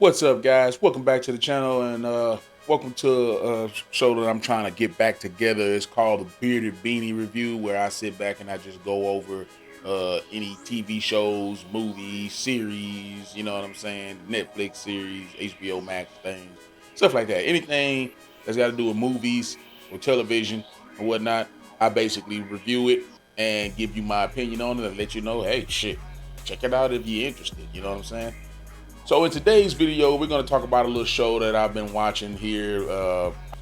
What's up, guys? Welcome back to the channel, and welcome to a show that I'm trying to get back together. It's called the Bearded Beanie Review, where I sit back and I just go over any TV shows, movies, series. You know what I'm saying? Netflix series, HBO Max things, stuff like that. Anything that's got to do with movies or television or whatnot, I basically review it and give you my opinion on it and let you know, hey, shit, check it out if you're interested. You know what I'm saying? So in today's video, we're going to talk about a little show that I've been watching here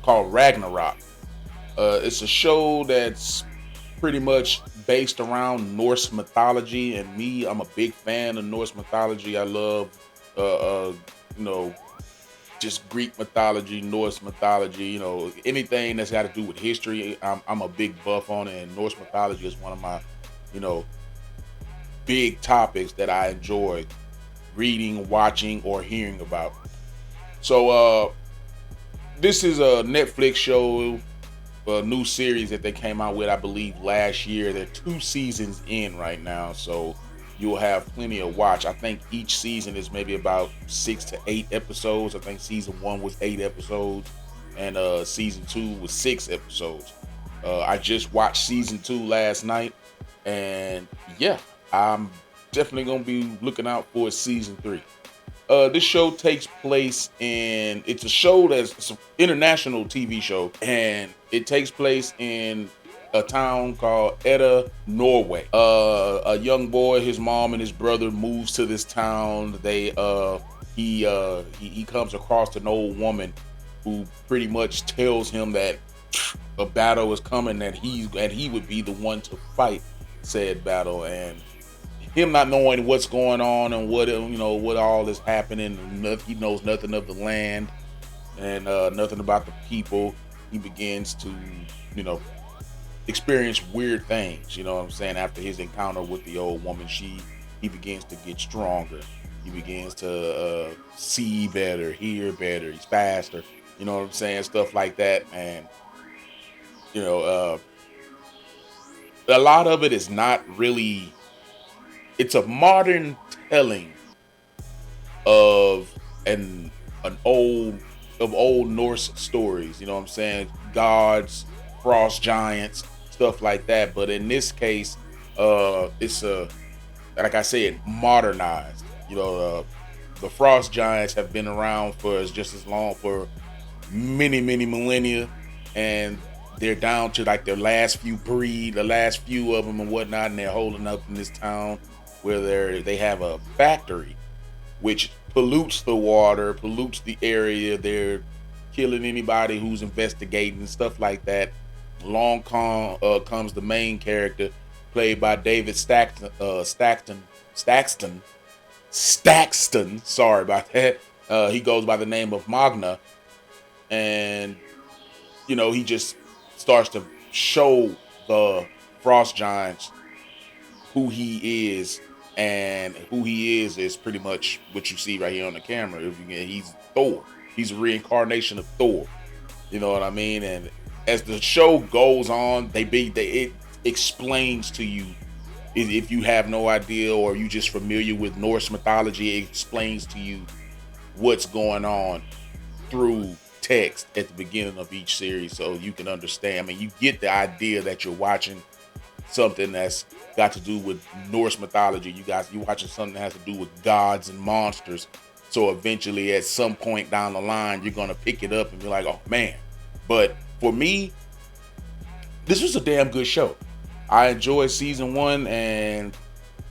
called Ragnarok. It's a show that's pretty much based around Norse mythology, and me, I'm a big fan of Norse mythology. I love, uh, uh, you know, just Greek mythology, Norse mythology. Anything that's got to do with history. I'm a big buff on it, and Norse mythology is one of my, you know, big topics that I enjoy reading, watching, or hearing about. So this is a Netflix show, a new series that they came out with, I believe, last year. They're 2 seasons in right now, so you'll have plenty of watch. I think each season is maybe about 6 to 8 episodes. I think season 1 was 8 episodes, and season 2 was 6 episodes. I just watched season 2 last night, and yeah, I'm definitely gonna be looking out for season 3. This show takes place in. It's a show it's an international TV show, and it takes place in a town called Edda, Norway. A young boy, his mom and his brother moves to this town. He comes across an old woman who pretty much tells him that a battle is coming, that he would be the one to fight said battle. And him not knowing what's going on and what all is happening, he knows nothing of the land and nothing about the people. He begins to you know experience weird things. You know what I'm saying? After his encounter with the old woman, he begins to get stronger. He begins to see better, hear better. He's faster. You know what I'm saying? Stuff like that. And you know, a lot of it is not really. It's a modern telling of an old Norse stories. You know what I'm saying? Gods, frost giants, stuff like that. But in this case, it's like I said, modernized. The frost giants have been around for just as long, for many millennia, and they're down to like the last few of them and whatnot, and they're holding up in this town where they have a factory which pollutes the water, pollutes the area. They're killing anybody who's investigating, stuff like that. Comes the main character, played by David Staxton. Sorry about that. He goes by the name of Magna, and he just starts to show the frost giants who he is, and who he is pretty much what you see right here on the camera. He's Thor. He's a reincarnation of Thor. You know what I mean? And as the show goes on, it explains to you, if you have no idea or you just familiar with Norse mythology, it explains to you what's going on through text at the beginning of each series, so you can understand. I mean, you get the idea that you're watching something that's got to do with Norse mythology. You're watching something that has to do with gods and monsters. So eventually, at some point down the line, you're gonna pick it up and be like, "Oh man!" But for me, this was a damn good show. I enjoyed season 1, and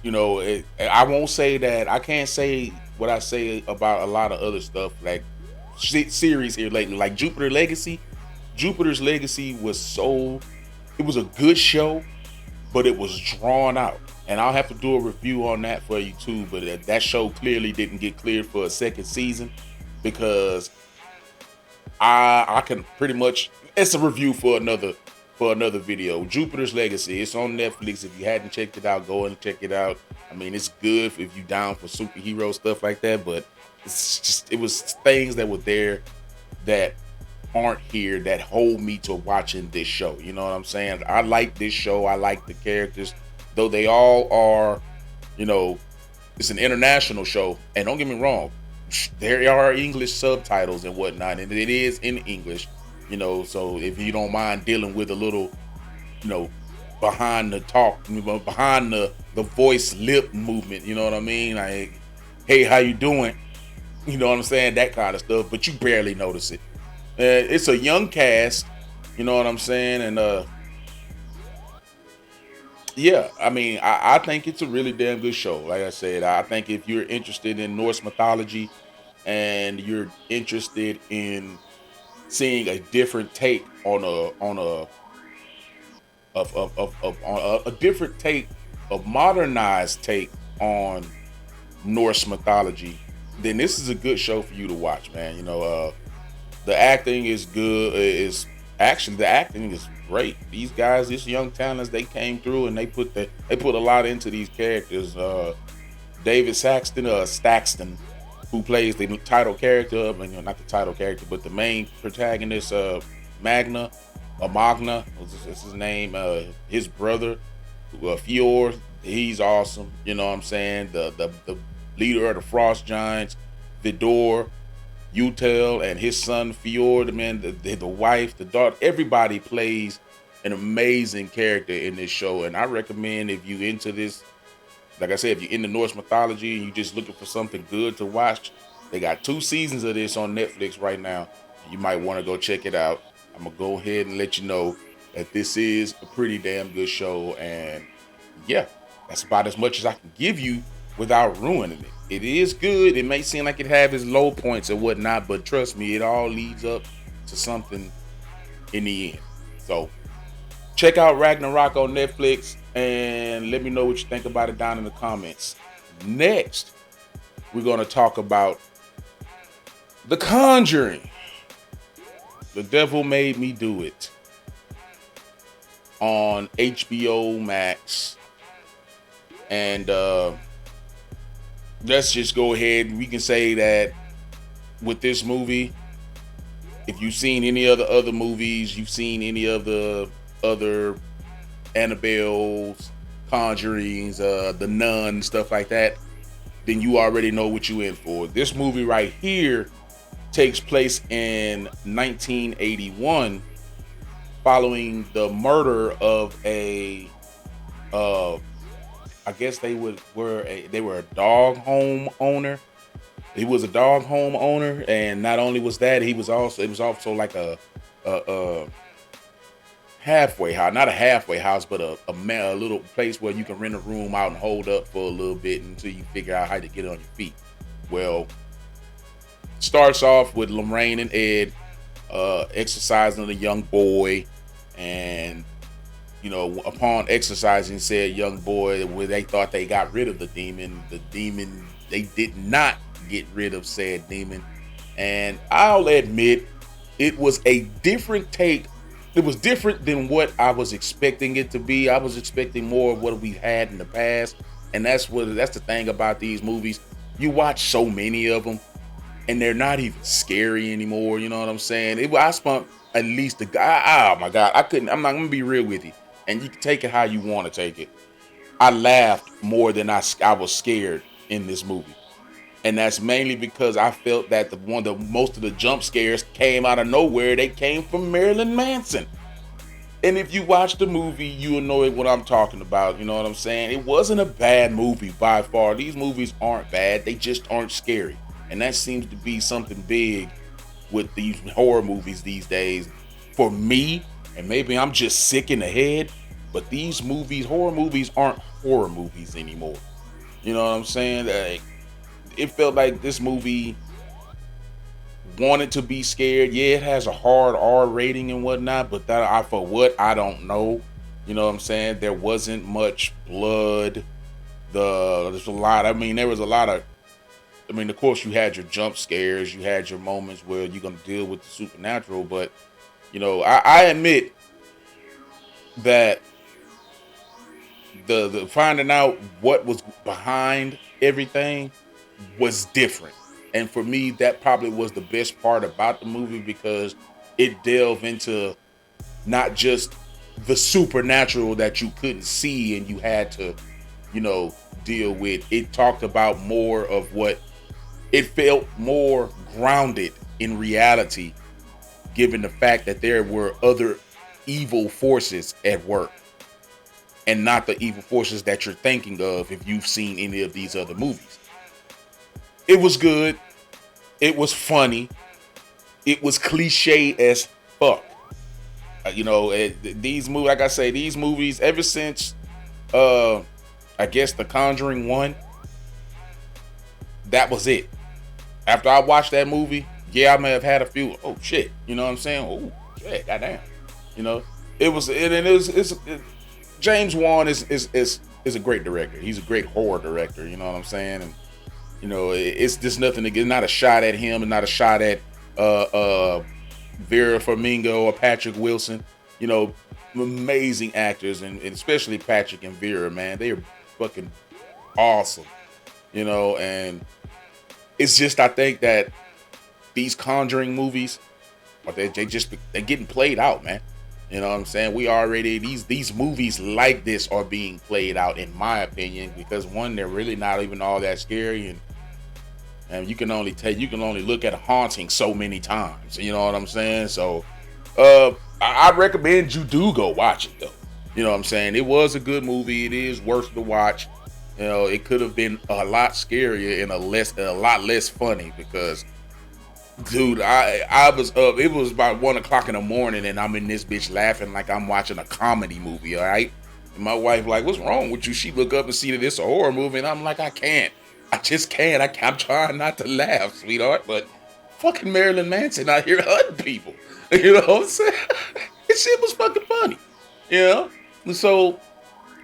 I won't say that. I can't say what I say about a lot of other stuff, like series here lately, like Jupiter Legacy. Jupiter's Legacy it was a good show, but it was drawn out. And I'll have to do a review on that for you too. But that show clearly didn't get cleared for a second season, because I can pretty much, it's a review for another video. Jupiter's Legacy. It's on Netflix. If you hadn't checked it out, go and check it out. I mean, it's good if you down for superhero stuff like that, but it was things that were there that aren't here that hold me to watching this show. You know what I'm saying? I like this show. I like the characters, though they all are, it's an international show. And don't get me wrong, there are English subtitles and whatnot, and it is in English, so if you don't mind dealing with a little, you know, behind the talk, behind the voice lip movement, you know what I mean? Like, hey, how you doing? You know what I'm saying? That kind of stuff, but you barely notice it. It's a young cast, you know what I'm saying? And yeah, I mean, I think it's a really damn good show. Like I said, I think if you're interested in Norse mythology and you're interested in seeing a different take on a different take, a modernized take on Norse mythology, then this is a good show for you to watch, man. The acting is good. Is actually the acting is great. These guys, these young talents, they came through and they put a lot into these characters. David Saxton, who plays the title character, not the title character, but the main protagonist, Magna, is his name. His brother, Fjord, he's awesome. You know what I'm saying? The leader of the Frost Giants, Vidor, Utel, and his son Fjord, man, the wife, the daughter, everybody plays an amazing character in this show. And I recommend, if you into this, like I said, if you're into Norse mythology and you're just looking for something good to watch, they got 2 seasons of this on Netflix right now. You might want to go check it out. I'm gonna go ahead and let you know that this is a pretty damn good show. And yeah, that's about as much as I can give you without ruining it. It is good. It may seem like it have its low points and whatnot, but trust me, it all leads up to something in the end. So check out Ragnarok on Netflix and let me know what you think about it down in the comments. Next, we're going to talk about The Conjuring. The Devil Made Me Do It on HBO Max. And let's just go ahead. We can say that with this movie, if you've seen any other movies, you've seen any of the other Annabelle's, Conjurings, the Nun, stuff like that, then you already know what you in for. This movie right here takes place in 1981, following the murder of a, I guess they were a dog home owner. He was a dog home owner, and not only was that, it was also like a halfway house, not a halfway house, but a little place where you can rent a room out and hold up for a little bit until you figure out how to get on your feet. Well, starts off with Lorraine and Ed exercising a young boy, and upon exercising said young boy, where they thought they got rid of the demon, they did not get rid of said demon. And I'll admit, it was a different take. It was different than what I was expecting it to be. I was expecting more of what we had in the past, and that's the thing about these movies. You watch so many of them, and they're not even scary anymore. You know what I'm saying? I spent at least oh my God, I couldn't. I'm not gonna be real with you, and you can take it how you want to take it. I laughed more than I was scared in this movie, and that's mainly because I felt that most of the jump scares came out of nowhere. They came from Marilyn Manson. And if you watch the movie, you'll know what I'm talking about. You know what I'm saying? It wasn't a bad movie by far. These movies aren't bad. They just aren't scary. And that seems to be something big with these horror movies these days. For me, and maybe I'm just sick in the head, but these movies, horror movies, aren't horror movies anymore. You know what I'm saying? It felt like this movie wanted to be scared. Yeah, it has a hard R rating and whatnot, but for what, I don't know. You know what I'm saying? There wasn't much blood. There's a lot. There was a lot of. Of course, you had your jump scares. You had your moments where you're gonna deal with the supernatural. But I admit that the finding out what was behind everything was different. And for me, that probably was the best part about the movie, because it delved into not just the supernatural that you couldn't see and you had to, deal with. It talked about more of what It felt more grounded in reality, given the fact that there were other evil forces at work and not the evil forces that you're thinking of if you've seen any of these other movies. It was good. It was funny. It was cliche as fuck. These movies, like I say, these movies ever since, I guess the Conjuring 1, that was it. After I watched that movie, yeah, I may have had a few, oh shit, you know what I'm saying? Oh shit, goddamn. You know, it was, James Wan is a great director. He's a great horror director, you know what I'm saying? And it's just nothing to get, not a shot at him and not a shot at Vera Farmiga or Patrick Wilson. Amazing actors, and especially Patrick and Vera, man. They are fucking awesome. And it's just, I think that these Conjuring movies, they're getting played out, man. You know what I'm saying? We already, these movies like this are being played out, in my opinion, because one, they're really not even all that scary, and you can only look at a haunting so many times. You know what I'm saying? So I recommend you do go watch it, though. You know what I'm saying? It was a good movie. It is worth the watch. It could have been a lot scarier and a lot less funny, because dude, I was up. It was about 1:00 in the morning, and I'm in this bitch laughing like I'm watching a comedy movie. All right, and my wife like, "What's wrong with you?" She look up and see that it's a horror movie, and I'm like, I just can't. I'm trying not to laugh, sweetheart, but fucking Marilyn Manson out here hunting people. You know what I'm saying? This shit was fucking funny. And so,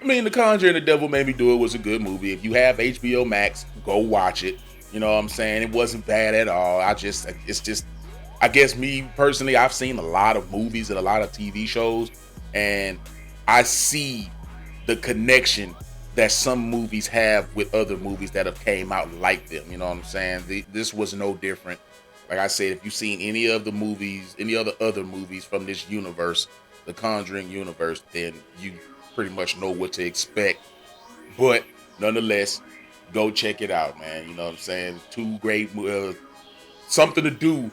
I mean, The Conjuring, The Devil Made Me Do It was a good movie. If you have HBO Max, go watch it. You know what I'm saying? It wasn't bad at all. I guess me personally, I've seen a lot of movies and a lot of TV shows, and I see the connection that some movies have with other movies that have came out like them. You know what I'm saying? This was no different. Like I said, if you've seen any of the movies, any other movies from this universe, the Conjuring universe, then you pretty much know what to expect. But nonetheless, go check it out, man. You know what I'm saying? Two great, something to do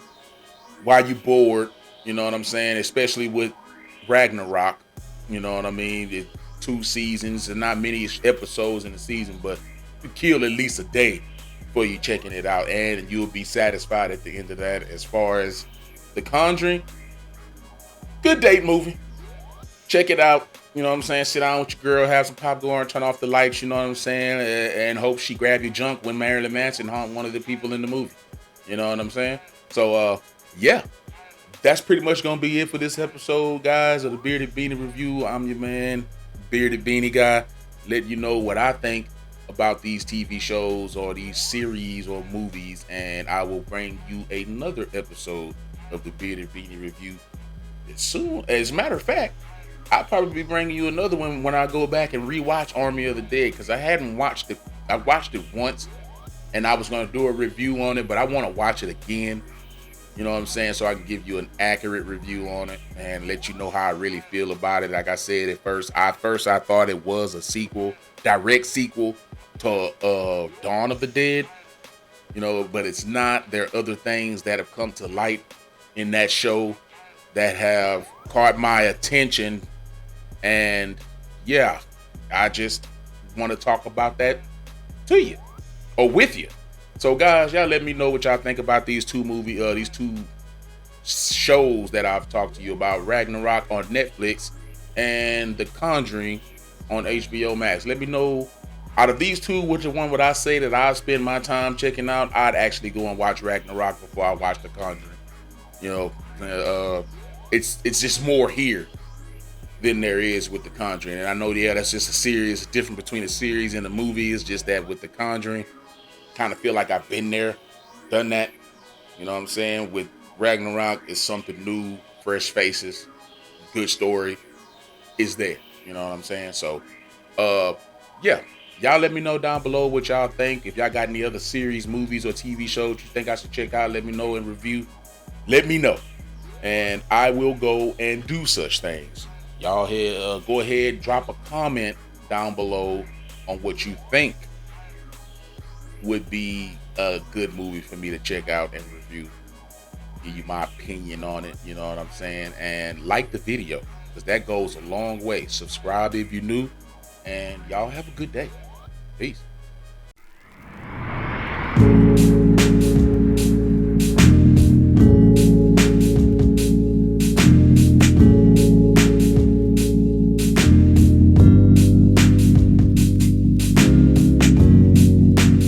while you're bored. You know what I'm saying? Especially with Ragnarok. You know what I mean? It's 2 seasons and not many episodes in the season, but you kill at least a day before you checking it out, and you'll be satisfied at the end of that. As far as The Conjuring, good date movie. Check it out. You know what I'm saying? Sit down with your girl, have some popcorn, turn off the lights, you know what I'm saying? And hope she grab your junk when Marilyn Manson haunt one of the people in the movie. You know what I'm saying? So, yeah. That's pretty much going to be it for this episode, guys, of the Bearded Beanie Review. I'm your man, Bearded Beanie Guy. Let you know what I think about these TV shows or these series or movies. And I will bring you another episode of the Bearded Beanie Review soon. As a matter of fact, I'll probably be bringing you another one when I go back and rewatch Army of the Dead, because I hadn't watched it. I watched it once, and I was going to do a review on it, but I want to watch it again. You know what I'm saying? So I can give you an accurate review on it and let you know how I really feel about it. Like I said, at first I thought it was a sequel, direct sequel to Dawn of the Dead. But it's not. There are other things that have come to light in that show that have caught my attention. And yeah, I just want to talk about that to you or with you. So guys, y'all let me know what y'all think about these two shows that I've talked to you about: Ragnarok on Netflix and The Conjuring on HBO Max. Let me know, out of these two, which one would I say that I spend my time checking out? I'd actually go and watch Ragnarok before I watch The Conjuring. It's just more here than there is with The Conjuring. And I know, yeah, that's just a series. Different between a series and a movie is just that with The Conjuring, kind of feel like I've been there, done that. You know what I'm saying? With Ragnarok, it's something new, fresh faces, good story is there. You know what I'm saying? So, yeah. Y'all let me know down below what y'all think. If y'all got any other series, movies, or TV shows you think I should check out, let me know and review. Let me know. And I will go and do such things. Y'all go ahead, drop a comment down below on what you think would be a good movie for me to check out and review. Give you my opinion on it. You know what I'm saying? And like the video because that goes a long way. Subscribe if you're new, and y'all have a good day. Peace.